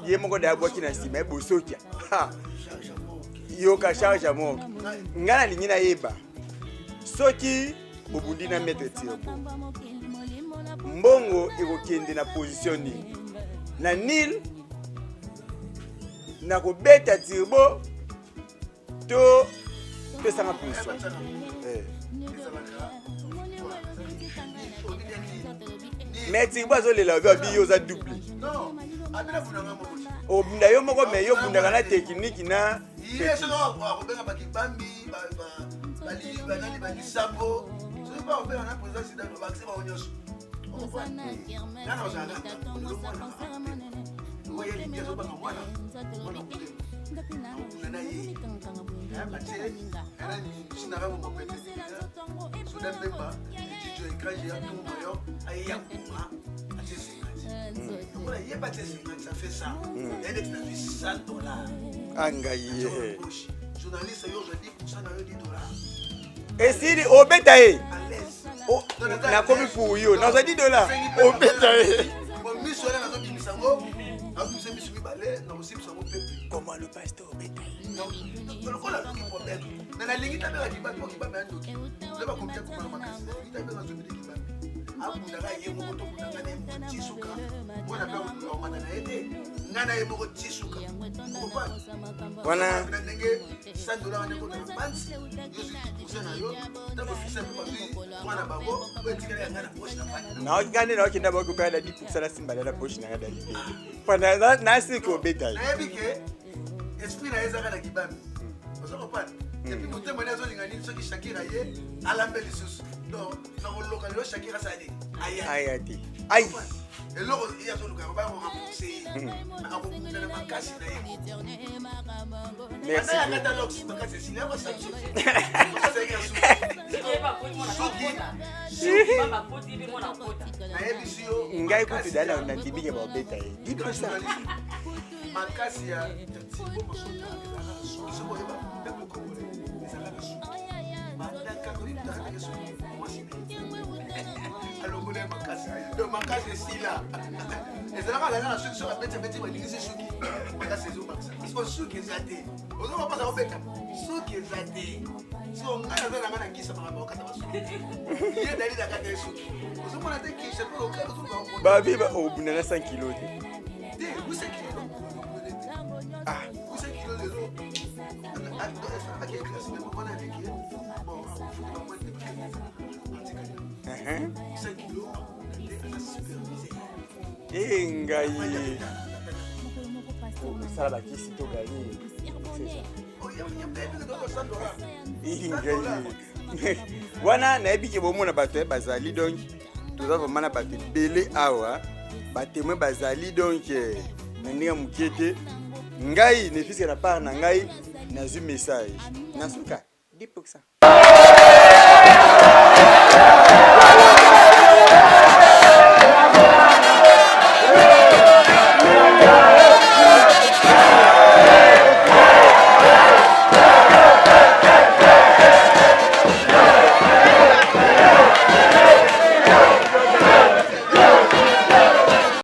Ye moko da boki na sima e bosokia. Yo ka charge moko. Ngana lingina yeba. Soki bobundi na mettre tirbo. Mbongo ekokende na positioning. Na nil na kobeta tirbo to sanga position. Mais tirbo azolela obi yo za double. Non. O bunda yo moko me yo bunda kana technique na yeso no akobenga bakibambi bali banani bali sambo so pas obenga na présence dans le vaccin ba onyoso ngana ozanga ngoye limbia so ba mwana na yi batie ana ni sinara mo pete so dem bemba jijo ikaje ya tumo yo ayi kuma atisi voilà il y a pas de ça fait ça elle est dans $100 angaye journaliste yo je dis pour ça na $10 et si obetaye à l'aise na komi pour yo na $10 obetaye bon mission là na zo bisango abu se mission balé na aussi bisango pepe comment le pasteur obetaye donc le ko la ki problème na la lingi tabela ki ba ko ki ba mando le ba ko ki ko ma makasi ki tabela zo bi ki ba abundaka ye moko to kundanga ne tisuka mwana ba ko mana na ete ngana ye moko tisuka wana ndenge $100 ne ko na bansi yosi kusana yo tabo fisa pe ba mwana bango wetikala ya ngana poche na pani na ngane na kinda ba ko kala 10% la simba la poche na ngada libe pana na siko betaye na yebike esprit na ezaka na kibambi osoko pana et puis moté mwana zo lingani soki Shakira ye alambeli susu donc na ko local yo Shakira sadi ayati ay eloko iya zo luka ba ko rambourser na ko kutana makasi na ye merci catalogue makasi sina ko sa ngai kutu dala na tibike ba betaye dikosa makasi ya tibo mosota so ko ba pepo ko makasi esila ezalaka alanga na soki soki abeti balingisi suki makasi ezobakisa parceke suki eza te ozomapasa kobeta suki eza te so ngai aza nanga na ngisa makambo okata basuki ye dali nakata ye suki ozomona te kisha mpe okaa babi obunda na 100 kilo te te 8 kilo 8 kilo lelo akekasi me mokona aveki bon ngai sala bakisi to gani wana nayebi ke bomona bato bazali donc toza vraiment na bato ebele awa batémoin bazali donc na ndenge mokie te ngai nefiske na part na ngai nazwi message nasuka 10%.